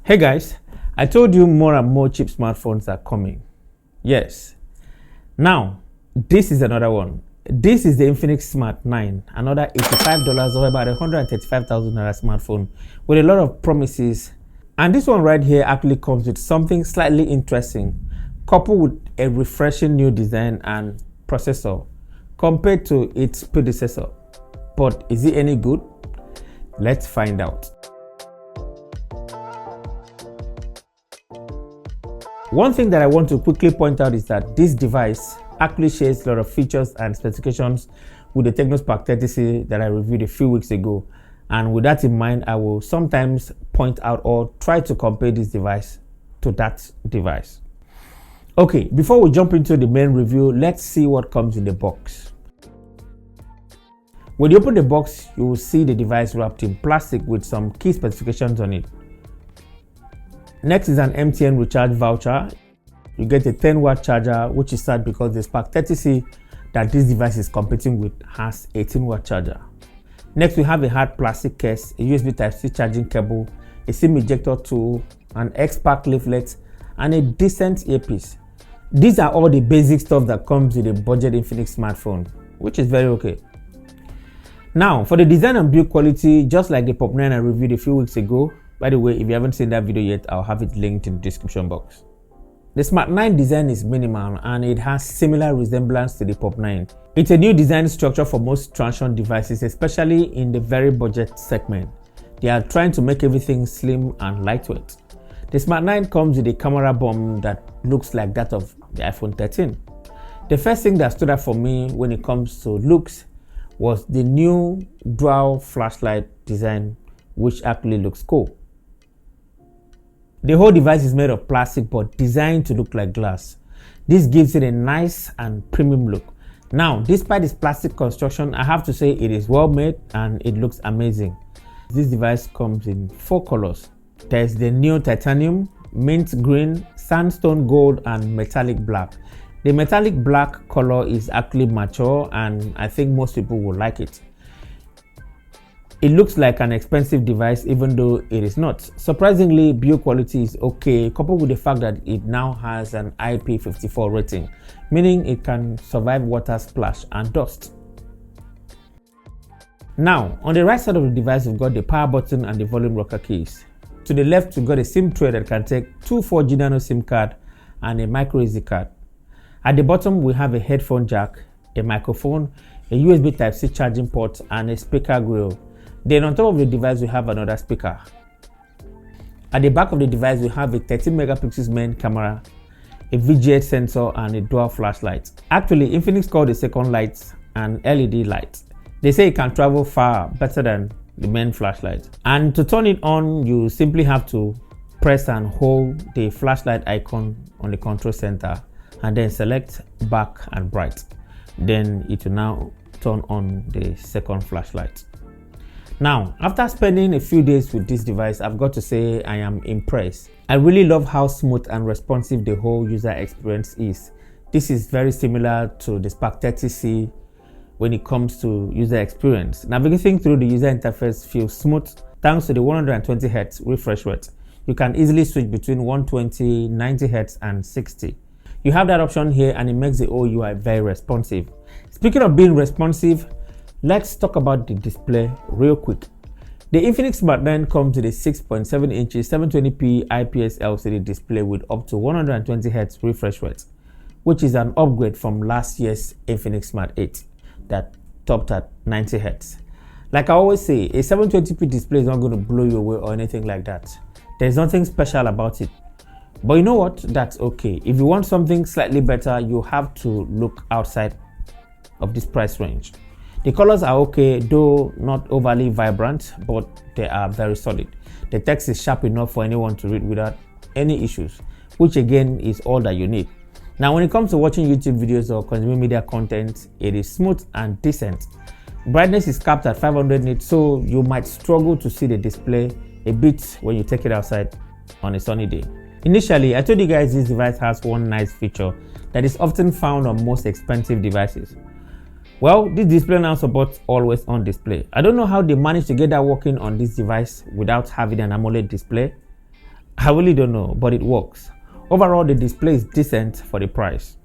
Hey guys, I told you more and more cheap smartphones are coming. Yes. Now, this is another one. This is the Infinix Smart 9, another $85 or about $135,000 smartphone with a lot of promises. And this one right here actually comes with something slightly interesting, coupled with a refreshing new design and processor compared to its predecessor. But is it any good? Let's find out. One thing that I want to quickly point out is that this device actually shares a lot of features and specifications with the Technospark 30C that I reviewed a few weeks ago. And with that in mind, I will sometimes point out or try to compare this device to that device. Okay, before we jump into the main review, let's see what comes in the box. When you open the box, you will see the device wrapped in plastic with some key specifications on it. Next is an MTN recharge voucher. You get a 10-watt charger, which is sad because the Spark 30C that this device is competing with has 18-watt charger. Next, we have a hard plastic case, a USB Type-C charging cable, a SIM ejector tool, an X-Pack leaflet, and a decent earpiece. These are all the basic stuff that comes with a budget Infinix smartphone, which is very okay. Now, for the design and build quality, just like the Pop 9 I reviewed a few weeks ago. By the way, if you haven't seen that video yet, I'll have it linked in the description box. The Smart 9 design is minimal and it has similar resemblance to the Pop 9. It's a new design structure for most transient devices, especially in the very budget segment. They are trying to make everything slim and lightweight. The Smart 9 comes with a camera bomb that looks like that of the iPhone 13. The first thing that stood out for me when it comes to looks was the new dual flashlight design, which actually looks cool. The whole device is made of plastic but designed to look like glass. This gives it a nice and premium look. Now, despite its plastic construction, I have to say it is well made and it looks amazing. This device comes in 4 colors. There's the neo titanium, mint green, sandstone gold, and metallic black. The metallic black color is actually mature and I think most people will like it. It looks like an expensive device even though it is not. Surprisingly, build quality is okay, coupled with the fact that it now has an IP54 rating, meaning it can survive water splash and dust. Now, on the right side of the device, we've got the power button and the volume rocker keys. To the left, we've got a SIM tray that can take 2 4G nano SIM card and a micro SD card. At the bottom, we have a headphone jack, a microphone, a USB Type-C charging port, and a speaker grill. Then on top of the device, we have another speaker. At the back of the device, we have a 13 megapixels main camera, a VGA sensor, and a dual flashlight. Actually, Infinix called the second light an LED light. They say it can travel far better than the main flashlight. And to turn it on, you simply have to press and hold the flashlight icon on the control center and then select back and bright. Then it will now turn on the second flashlight. Now, after spending a few days with this device, I've got to say I am impressed. I really love how smooth and responsive the whole user experience is. This is very similar to the Spark 30C when it comes to user experience. Navigating through the user interface feels smooth thanks to the 120Hz refresh rate. You can easily switch between 120, 90Hz and 60. You have that option here and it makes the whole UI very responsive. Speaking of being responsive, let's talk about the display real quick. The Infinix Smart 9 comes with a 6.7 inches 720p IPS LCD display with up to 120Hz refresh rate, which is an upgrade from last year's Infinix Smart 8 that topped at 90Hz. Like I always say, a 720p display is not going to blow you away or anything like that. There's nothing special about it. But you know what? That's okay. If you want something slightly better, you have to look outside of this price range. The colors are okay, though not overly vibrant, but they are very solid. The text is sharp enough for anyone to read without any issues, which again is all that you need. Now, when it comes to watching YouTube videos or consuming media content, it is smooth and decent. Brightness is capped at 500 nits, so you might struggle to see the display a bit when you take it outside on a sunny day. Initially, I told you guys this device has one nice feature that is often found on most expensive devices. Well, this display now supports always on display. I don't know how they managed to get that working on this device without having an AMOLED display. I really don't know, but it works. Overall, the display is decent for the price.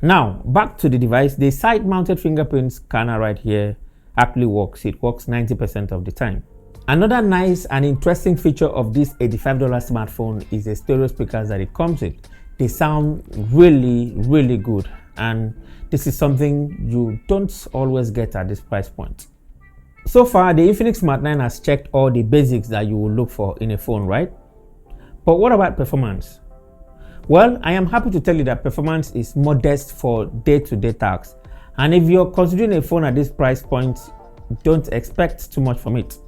Now, back to the device. The side-mounted fingerprint scanner right here actually works. It works 90% of the time. Another nice and interesting feature of this $85 smartphone is the stereo speakers that it comes with. They sound really good, and this is something you don't always get at this price point. So far, the Infinix Smart 9 has checked all the basics that you will look for in a phone, right? But what about performance? Well, I am happy to tell you that performance is modest for day-to-day tasks, and if you're considering a phone at this price point, don't expect too much from it.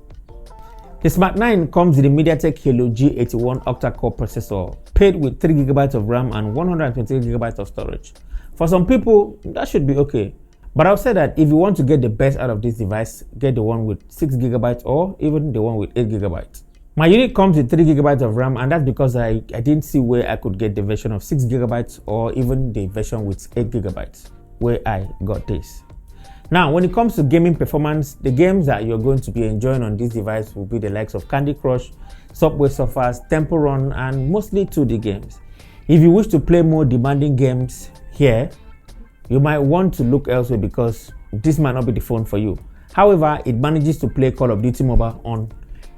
The Smart 9 comes with the MediaTek Helio G81 octa-core processor, paired with 3GB of RAM and 128GB of storage. For some people, that should be okay. But I'll say that if you want to get the best out of this device, get the one with 6GB or even the one with 8GB. My unit comes with 3GB of RAM, and that's because I didn't see where I could get the version of 6GB or even the version with 8GB, where I got this. Now, when it comes to gaming performance, the games that you're going to be enjoying on this device will be the likes of Candy Crush, Subway Surfers, Temple Run, and mostly 2D games. If you wish to play more demanding games here, you might want to look elsewhere because this might not be the phone for you. However, it manages to play Call of Duty Mobile on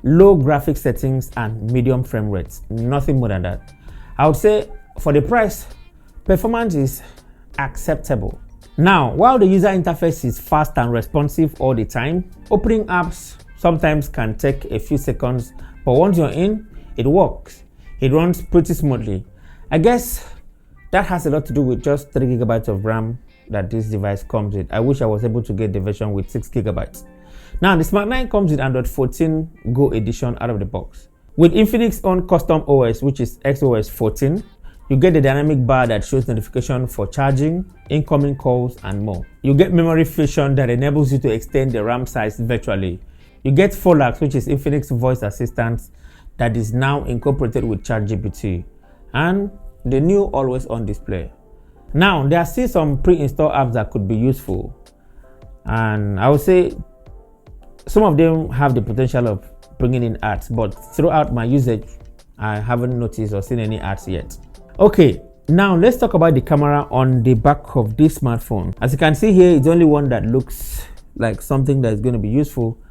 low graphic settings and medium frame rates, nothing more than that. I would say for the price, performance is acceptable. Now, while the user interface is fast and responsive all the time, opening apps sometimes can take a few seconds, but once you're in, it works. It runs pretty smoothly. I guess that has a lot to do with just 3GB of RAM that this device comes with. I wish I was able to get the version with 6GB. Now, the Smart 9 comes with Android 14 Go edition out of the box. With Infinix own custom OS, which is XOS 14, you get the dynamic bar that shows notification for charging, incoming calls, and more. You get memory fusion that enables you to extend the RAM size virtually. You get Folax, which is Infinix voice assistant that is now incorporated with ChatGPT, and the new always on display. Now, there are still some pre-installed apps that could be useful, and I would say some of them have the potential of bringing in ads, but throughout my usage, I haven't noticed or seen any ads yet. Okay, now let's talk about the camera on the back of this smartphone. As you can see here, it's only one that looks like something that is going to be useful.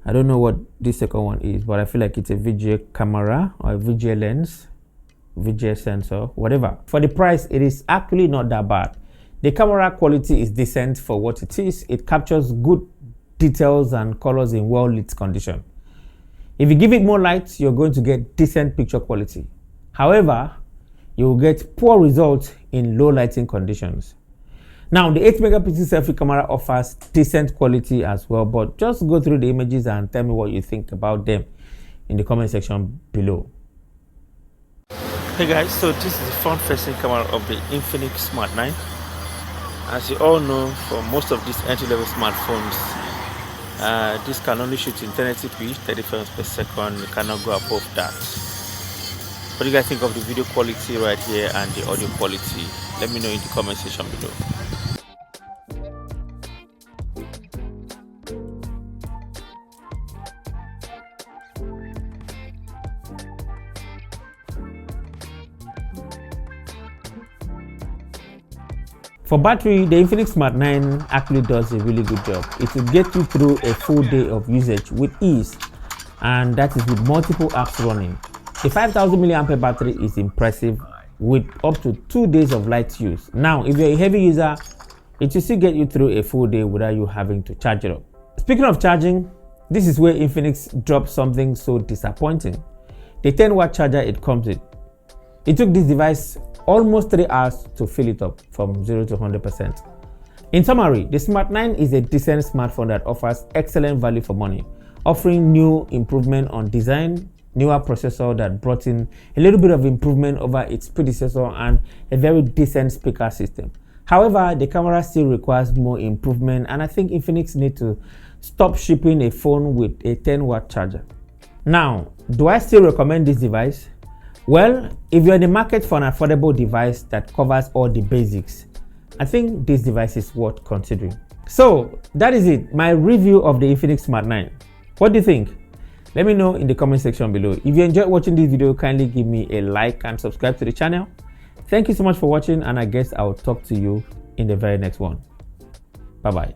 I don't know what this second one is, but I feel like it's a VGA camera or a VGA lens, VGA sensor, whatever. For the price, it is actually not that bad. The camera quality is decent for what it is. It captures good details and colors in well-lit condition. If you give it more light, you're going to get decent picture quality. However, you will get poor results in low lighting conditions. Now, the 8-megapixel selfie camera offers decent quality as well, but just go through the images and tell me what you think about them in the comment section below. Hey guys, so this is the front-facing camera of the Infinix Smart 9. As you all know, for most of these entry-level smartphones, this can only shoot in 1080p, 30 frames per second. You cannot go above that. What do you guys think of the video quality right here and the audio quality? Let me know in the comment section below. For battery, the Infinix Smart 9 actually does a really good job. It will get you through a full day of usage with ease, and that is with multiple apps running. The 5000 mAh battery is impressive with up to 2 days of light use. Now, if you're a heavy user, it will still get you through a full day without you having to charge it up. Speaking of charging, this is where Infinix dropped something so disappointing. The 10-watt charger it comes with. It took this device almost 3 hours to fill it up from 0 to 100%. In summary, the Smart 9 is a decent smartphone that offers excellent value for money, offering new improvement on design, newer processor that brought in a little bit of improvement over its predecessor, and a very decent speaker system. However, the camera still requires more improvement, and I think Infinix need to stop shipping a phone with a 10-watt charger. Now, do I still recommend this device? Well, if you're in the market for an affordable device that covers all the basics, I think this device is worth considering. So that is it, my review of the Infinix Smart 9. What do you think? Let me know in the comment section below. If you enjoyed watching this video, kindly give me a like and subscribe to the channel. Thank you so much for watching, and I guess I'll talk to you in the very next one. Bye bye.